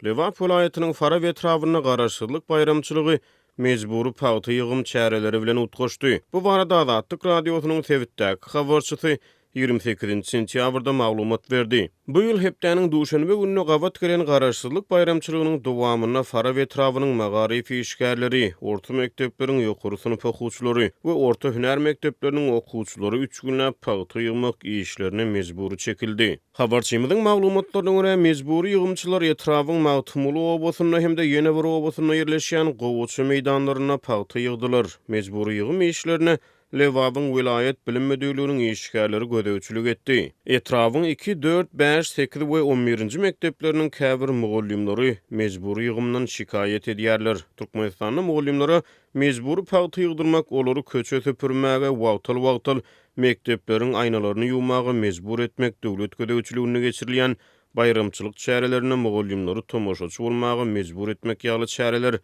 Liverpool vilayatynyň Fara we etrawyna garaşsyzlyk bayramçylygy mejburi paýty ýygym çäreleri bilen utgaşdy. Bu barada Azatlyk radiosynyň Tewitdäki habarçysy 28 sentýabrda maglumat berdi. Bu ýyl hepdäniň duşanby gününe gawat gelen garaşsyzlyk bayramçylygynyň dowamyna Fara we etrawynyň magarify işgärleri, orta mekdepleriň ýokary synyp okuwçylary we orta hünär mekdepleriniň okuwçylary 3 günläp paýty ýygmak işlerine mejburi çekildi. Habarçymyzyň maglumatlaryna görä mejburi ýygymçylar etrawyň Magtumuly obasyna hemde ýene bir obasyna ýerleşýän gowuçy meýdanlaryna paýty ýygdylar. Mejburi ýygym işlerine Lewabyň vilayet bilim müdürlüğiniň işgärleri gödäwçilik etdi. Etrawyň 2, 4, 5, 8 we 11-nji mekdepleriniň käbir mugallimleri mejburi ýygymdan şikayet edýärler. Türkmenistanyň mugallimleri mejburi paýty ýygdyrmak, olary köçe süpürmäge wagtyl mekdepleriň aýnalaryny ýuwmaga mejbur etmek döwlet gödäwçiligine geçirilýän bayramçylyk çärelerine mugallimleri tomoşaçy bolmaga mejbur etmek ýaly çäreler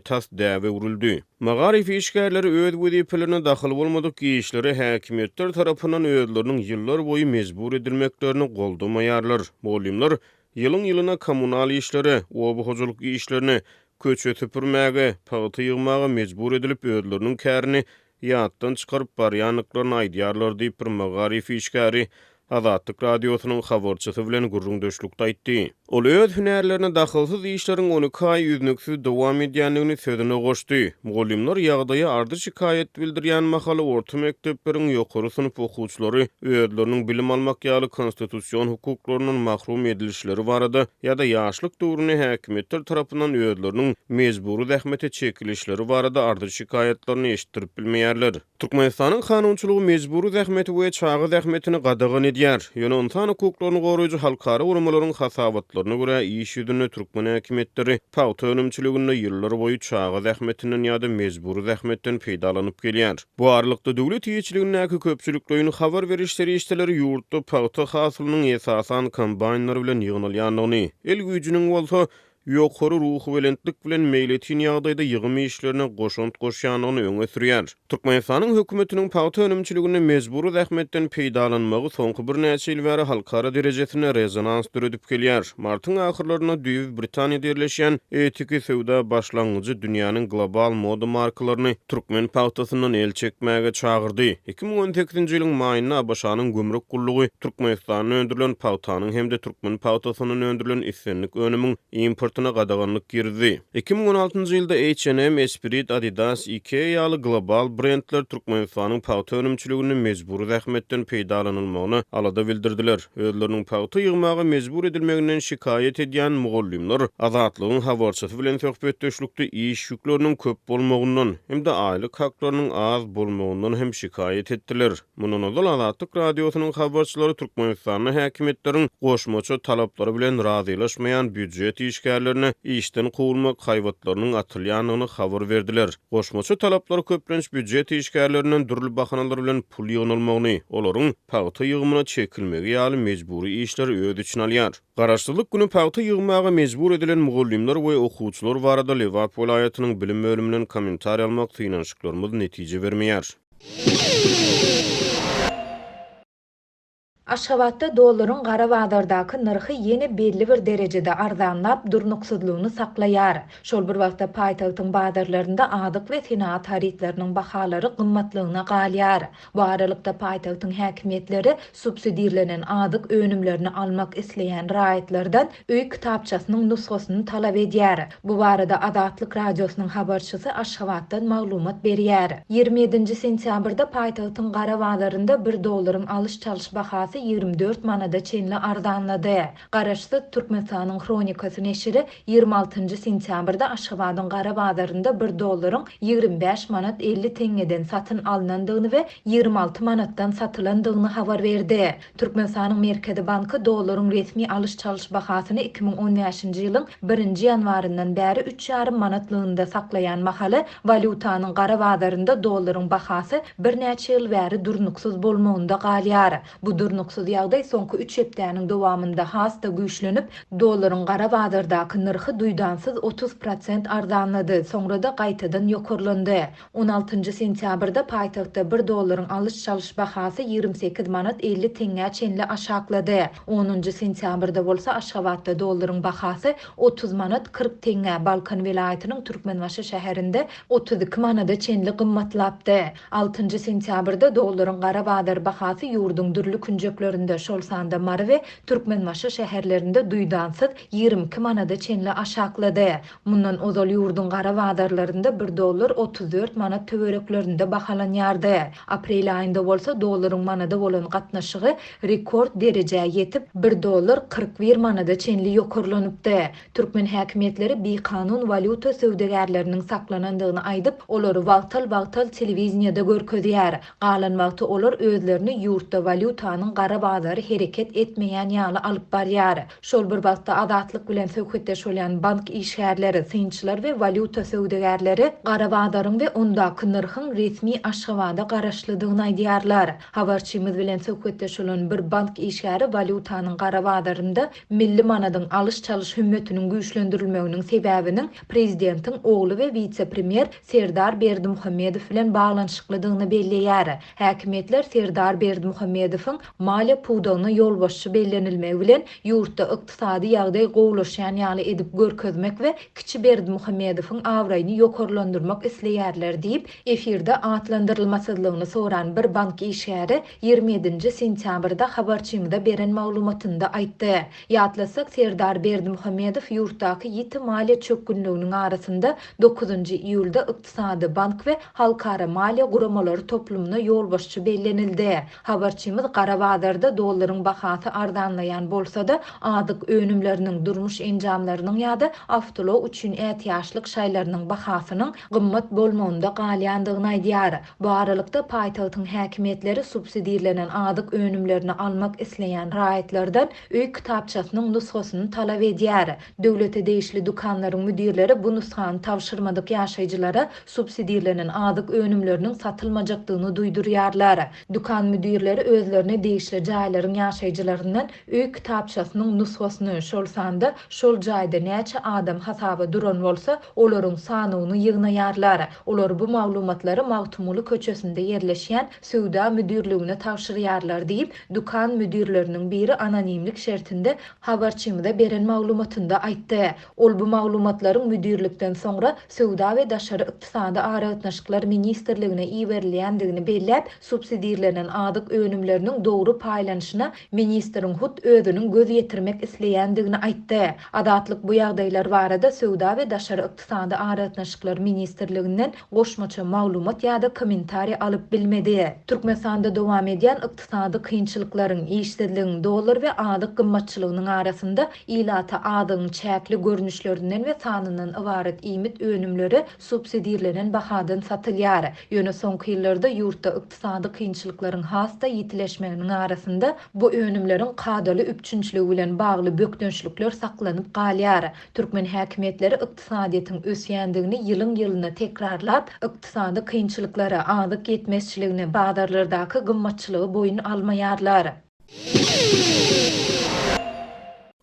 tas däwe urildi. Magarif işgärleri öz weziplerine daxil bolmadyk işleri häkimetler tarapyndan özleriniň ýyllar boyu mejbur edilmeklerini goldamaýarlar. Mugallimler ýylyň kommunal işleri, obahojalyk işlerini köçe süpürmäge, paýty ýygmaga mejbur edilip özleriniň kärini ýatdan çykaryp barýanlyklaryny aýdýarlar diýip bir magarif işgäri Azatlyk radiosynyň habarçysy bilen gurrundaşlykda aýtdy. Ol öz hünärlerine daxylsyz işleriň 12 aý üznüksiz dowam edýänligini sözüne goşdy. Mugallimler ýagdaýa ardy şikayet bildirýän mahaly orta mekdepleriň ýokary synyp okuwçylary özleriniň bilim almak ýaly konstitusiýon hukuklarynyň mahrum edilişleri barada ýa-da ýaşlyk döwrüne häkimetler tarapyndan özleriniň mejburi zähmete çekilişleri barada ardy şikayetlerini eşitdirip bilmeýärler. Türkmenistanyň kanunçylygy mejburi zähmeti we çagy zähmetini gadagan edýär. Ýöne insan hukuklaryny goraýjy halkara urumlaryň hasabatlaryna görä iş ýüzüne türkmen häkimetleri paýty önümçiliginde ýyllar boyu çagy zähmetinden ýa-da mejburi zähmetden peýdalanyp gelýär. Bu aralykda döwlet ýeçiligindäki köpçüliklerini habar berişleri işleri ýurtda paýty hasylynyň esasan kombaynlary bilen ýygnalýanlygyny, el güýjüniň bolsa ýokary ruhy belentlik bilen meýletin ýagdaýda ýygym işlerine goşunt goşýanyny öňe sürýär. Türkmenistanyň hökümetiniň paýty önümçiligine mejburi zähmetden peýdalanmagy soňky bir näçe ýyl bäri halkara derejesine rezonans döredip gelýär. Martyň ahyrlaryna Düýüp Britaniýada ýerleşýän Etiki Sewda başlangyjy dünýäniň global moda markalaryny türkmen paýtasyndan el çekmäge çagyrdy. 2018-nji ýylyň maýyna başanyň gömrük gullugy Türkmenistanyň öndürilen paýtanyň hemde türkmen paýtasynyň öndürilen islenlik önümiň importyna gadaganlyk girdi. 2016-njy ýylda H&M, Esprit, Adidas, IKEA ýaly global brendler Türkmenistanyň paýta önümçiligini mejburi zähmetden peýdalanylmagyny alada bildirdiler. Özleriniň paýta ýygmaga mejbur edilmeginden şikayet edýän mugallimler Azatlygyň habarçysy bilen söhbetdeşlikde iş ýükleriniň köp bolmagyndan hem de aýlyk haklarynyň az bolmagyndan hem şikayet etdiler. Munun öňe Azatlyk radiosynyň habarçylary Türkmenistanyň häkimetleriň goşmaça talaplary bilen razylaşmaýan büdjet işgärlerini işden gowulmak haýwatlarynyň atylýanyny habar berdiler. Goşmaça talaplary köplenç büdjet işgärlerinden dürli bahanalar bilen pul ýygnalmagyny, olaryň paýta ýygymyna çekilmegi ýaly mejburi işler öz için alýar. Garaşsyzlyk günü paýta ýygmaga mejbur edilen mugallimler we okuwçylar barada Liverpool vilayatynyň bilim bölümininden kommentariýa almak tynanşyklarymyz netije bermeýär. Aşgabatda dollaryň gara bazardaky narhy ýene belli bir derejede arzanlap durnuksuzlygyny saklaýar. Şol bir wagtda paýtagtyň bazarlarynda adyk we senat tarifleriniň bahalary gymmatlygyna galýar. Bu aralykda paýtagtyň häkimetleri subsidiýelenen adyk önümlerini almak isleýän raýatlardan öý kitapçasynyň nusgasyny talap edýär. Bu barada Azatlyk radiosynyň habarçysy Aşgabatdan maglumat berýär. 27-nji sentýabrda paýtagtyň gara bazarynda $1 alış çalış bahasy 24 manada çenli arzanlady. Garaşsyz Türkmenistanyň Kronikasy neşiri 26-njy sentýabrda Aşgabatyň gara bazarynda $1 25 manat 50 teňeden satyn alınandygyny we 26 manatdan satylandygyny habar berdi. Türkmenistanyň Merkezi Banky dollaryň resmi alış çalış bahasyny 2015-nji ýylyň 1-nji ýanwaryndan bäri 3,5 manatlygynda saklaýan mahaly valutanyň gara bazarynda dollaryň bahasy bir näçe ýyl bäri durnuksuz bolmagynda galýar. Bu durnuksuz ýagdaý soňky 3 hepdäniň dowamynda hasta güýçlenip, dollaryň gara bazardaky nyrhy duýdansız 30% arzanlady, soňra da gaýtadan ýokurlandy. 16 sentýabrda paýtagtda 1 dollaryň alış-çalış bahasy 28 manat 50 teňe çenli aşaklady. 10 sentýabrda bolsa Aşgabatda dollaryň bahasy 30 manat 40 teňe, Balkan vilayatynyň Türkmenbaşy şäherinde 32 manada çenli gymmatlapdy. 6 sentýabrda dollaryň gara bazar bahasy ýurduň dürli künjeklerinde, şol sanda Mary we Türkmenbaşy şäherlerinde duýdansız 22 manada çenli aşaklady. Mundan ozal ýurduň gara bazarlarynda 1 dollar 34 manat töwereklerinde bahalanýardy. Aprel aýynda bolsa dollaryň manada bolan gatnaşygy rekord derejäge ýetip 1 dollar 41 manada çenli ýokurlanypdy. Türkmen häkimetleri bi-kanun valyuta söwdegärleriniň saklanandygyny aýdyp, olary wagtal telewiziýada görkezýär. Galan wagty olar özlerini ýurtda valyutanyň gara bazary hereket etmeýän ýaly alyp barýar. Şol bir wagtda azatlyk bilen söhbetdeş bolan bank işgärleri, synçylar we valyuta söwdegärleri gara bazaryň we ondaky nyrhyň resmi Aşgabada garaşlydygyny aýdýarlar. Habarçymyz bilen söhbetdeş bolan bir bank işgäri valyutanyň gara bazarynda milli manadyň alış-çalış hümmetiniň güýçlendirilmeginiň sebäbiniň prezidentiň ogly we vice-premier Serdar Berdimuhammedow bilen baglanşyklydygyny belleýär. Häkimetler Serdar Berdimuhammedowyň maliýe puwdagyna ýolbaşçy bellenilmegi bilen ýurtda ykdysady ýagdaý gowlaşýan ýaly edip görkezmek we kiçi Berdimuhammedowyň awraýyny ýokurlandyrmak isleýärler diýip efirde atlandyrylmasydlygyny soran bir bank işgäri 27 sentýabrda habarçymyza beren maglumatynda aýtdy. Ýatlasak Serdar Berdimuhammedow ýurtdaky ýiti maliýe çökünliginiň arasynda 9-njy iýulda ykdysady bank we halkara maliýe guramalary toplumuna ýolbaşçy bellenildi. Habarçymyz gara bazarda dollaryň bahasy arzanlaýan bolsa-da adyk önümleriniň durmuş enjamlarynyň ýa-da awtolo üçin ätýaşlyk şaýlarynyň bahasynyň gymmat bolmagyna galýandygyny aýdýar. Bu aralykda paýtagtyň häkimetleri subsidiýelenen adyk önümlerini almak isleýän raýatlardan öý kitapçasynyň nusgasyny talap edýär. Döwlete değişli dukanlaryň müdirleri bu nuskany tawşyrmadyk ýaşaýjylara subsidiýelenen adyk önümleriniň satylmajakdygyny duýdurýarlar. Dukan müdirleri özlerine değişli jaýlaryň ýaşaýjylaryndan öý kitapçasynyň nusgasyny şol sanda şol jaýda näçe adam hasaba duran bolsa olaryň sanyny ýygnaýarlar. Olar bu maglumatlary Magtumuly köçesinde yerleşýän Söwda müdirligine tawşyrýarlar diýip dukan müdirleriniň biri anonimlik şertinde habarçymyza beren maglumatynda aýtdy. Ol bu maglumatlaryň müdirlikden soňra Söwda we daşary ykdysady aragatnaşyklar ministrligine iýerilýändigini belläp, subsidiýelenen adyk önümleriniň dogry paýlanyşyna ministriň hut özüniň göz ýetirmek isleýändigini aýtdy. Adatlyk bu ýagdaýlar barada Söwda we daşary ykdysady aragatnaşyklar ministrliginden goşmaça maglumat ýa-da kommentariýa alyp bilmedi. Türkmenistanda dowam edýän ykdysady kynçylyklaryň, işsizligiň, dollar we adyk gymmatçylygynyň arasynda ilata adyň çäkli görnüşlerinden we sanynyň ibaret iýmit önümleri subsidiýelenen bahadan satylýar. Ýöne soňky ýyllarda ýurtda ykdysady kynçylyklaryň hasta ýitileşmeginiň arasynda bu önümleriň kadaly üpçünçligi bilen bagly bökdönçlükler saklanyp galýar. Türkmen häkimetleri ykdysadyýetyň ösýändigini ýylyň-ýylyna tekrarlap, ykdysady kynçylyklary, adyk ýetmezçiligini, bazarlardaky gymmatçylygy boyun almaýarlar.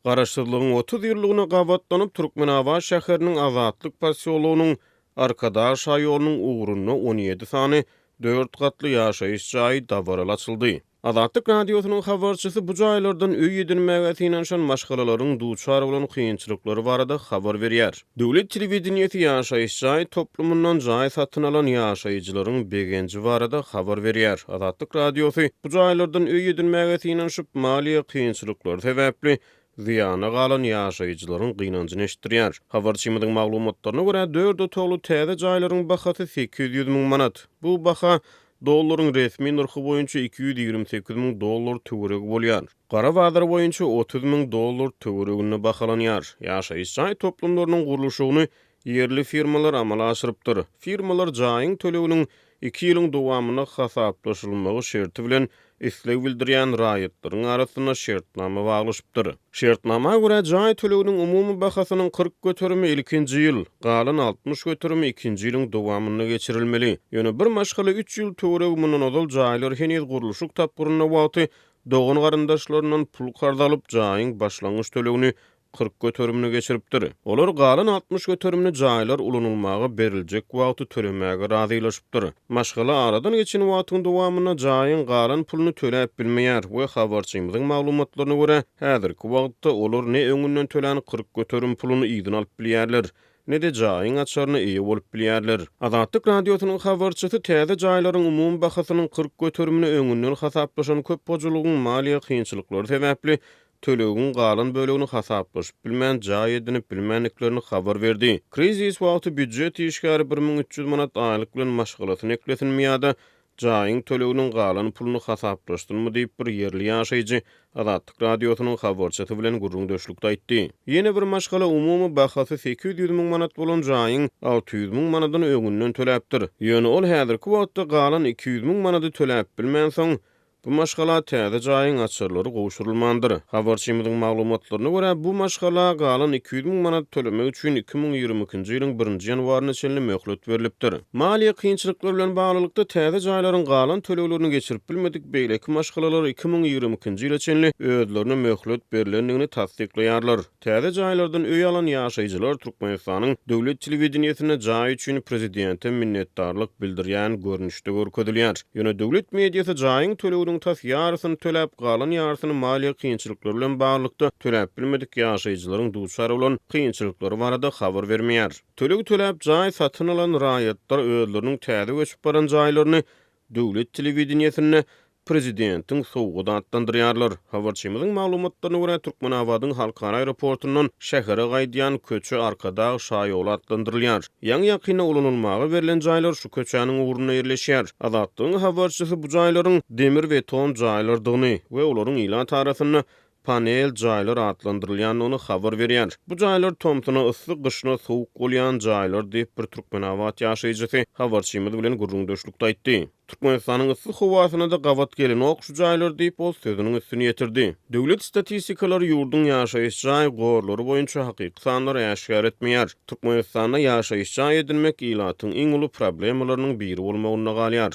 Garaşsyzlygyň 30 ýyllygyna gabatlanyp Türkmenawa şäheriniň Azatlyk posiýolunyň Arkadaş aýolunyň uğruna 17 sany 4 gatly ýaşaýyş jaý dabaral açyldy. Azatlyk radiosynyň habarçysy bu jaýlardan öý edinmäge synanşan maşgalalaryň duçar bolan kynçylyklary barada habar berýär. Döwlet telewizionýasy ýaşaýyş jaý toplumundan jaý satyn alan ýaşaýjylaryň begenji barada habar berýär. Azatlyk radiosy bu jaýlardan öý edinmäge synanşyp maliýe kynçylyklary sebäpli ziýana galan ýaşaýjylaryň gynanjyny eşitdirýär. Habarçymyzyň maglumatlaryna görä 4 otogly täze jaýlaryň bahasy 800 000 manat. Bu baha dollaryň resmi nyrhy boýunça 228 000 dollar töweregi bolýar. Gara bazar boýunça 30 000 dollar töweregine bahalanýar. Ýaşaýyş jaý toplumlarynyň gurulşygyny yerli firmalar amala aşyrypdyr. Firmalar jaýyň töleginiň 2 ýylyň dowamyna hasaplaşylmagy şerti bilen isleg bildirýän raýatlaryň arasyna şertnama baglaşypdyr. Şertnama görä jaý töleginiň umumy bahasynyň 40 göterimi ilkinji ýyl, galan 60 göterimi ikinji ýylyň dowamyna geçirilmeli. Ýöne bir maşgaly 3 ýyl töweregi mundan ozal jaýlar heniz gurulşyk tapgyryna wagty Doğan garyndaşlarynyň pul kardalyp jaýyň başlangyç tölegini 40 götürümini geçiripdir. Olar galan 60 götürümini jaýlar ulanylmagy beriljek wagty tölemäge razylaşypdyr. Maşgala aradan geçen wagtyň dowamyna jaýyň galan pulunu töläp bilmeýär we habarçymyzyň maglumatlaryna görä häzirki wagtda olar ne öňünden töläni 40 götürüm pulunu ýygyny alyp bilýärler. Ne de jaýyň açaryny eýe bolup bilýärler. Azatlyk radiosynyň habarçysy täze jaýlaryň umumy bahasynyň 40 götürümini öňünden hasaplaşan köp bojulugyň maliýe kynçylyklary sebäpli tölegin galan bölegini hasaplaşyp bilmän jaý edinip bilmänliklerini habar berdi. Krizis wagty büdjet işgäri 1300 manat aýlyk bilen maşgalatyny ekletilmeýärdi. Jaýyň töleginiň galan pulunu hasaplaşdyrmy diýip bir ýerli ýaşaýjy Azatlyk radiosynyň habarçysy bilen gurrun döşlükde aýtdy. Ýene bir maşgala umumy bahasy 800.000 manat bolan jaýyň 600.000 manadyny öňünden töläpdir. Ýöne ol häzirki wagtda galan 200.000 manady töläp bilmän soň bu maşgala täze jaýyň açarlary gowşurulmandyr. Habarçymyzyň maglumatlaryna görä bu maşgala galan 200.000 manat tölemek üçin 2022-nji ýylyň 1-nji ýanwaryna çenli möhlet berilipdir. Maliýe kynçylyklar bilen baglykda täze jaýlaryň galan töleglerini geçirip bilmedik beýleki maşgalalar 2022-nji ýyla çenli özlerine möhlet berilendigini tasdikleýärler. Täze jaýlardan öý alan ýaşaýjylar Türkmenistanyň döwlet telewizionyna jaý üçin prezidente minnetdarlyk bildirýän görnüşde görkezilýär. Ýöne döwlet mediýasy jaýyň tölegini tas ýarysyny töläp galan ýarysyny maliýe kynçylyklar bilen baglykda töläp bilmedik ýaşaýjylaryň duçary bolan kynçylyklary barada habar bermeýär. Tölegi töläp jaý satyn alan raýatlar özleriniň täze göçüp baran jaýlaryny döwlet telewizionyna prezidentiň sowguda atlandyrýarlar. Habarçymyzyň maglumatlaryna görä Türkmenabadyň halkara aeroportundan şähere gaýdýan köçe arkada şaýola atlandyrylýar. Ýa-ni ýakyna ulanylmagy berilen jaýlar şu köçäniň ugruna ýerleşýär. Azatlygyň habarçysy bu jaýlaryň demir beton jaýlardygyny we olaryň ilan tarasyny panel jaýlar atlandyrylýanyny habar berýär. Bu jaýlar tomtuny yssyk gyşyna sowuk bolýan jaýlar diýip bir Türkmenabad ýaşaýjysy habarçymyz bilen gurrun döşlükde aýtdy. Türkmenistanyň yssyk howasyna da gawat gelen okşu jaýlar diýip ol sözüniň üstüne ýetirdi. Döwlet statistikalary ýurdun ýaşaýyş jaý gorlary boýunça hakyky sanlary ýaşgar etmeýär. Türkmenistanda ýaşaýyş jaý edinmek ilatyň iň uly problemalarynyň biri bolmagyna galýar.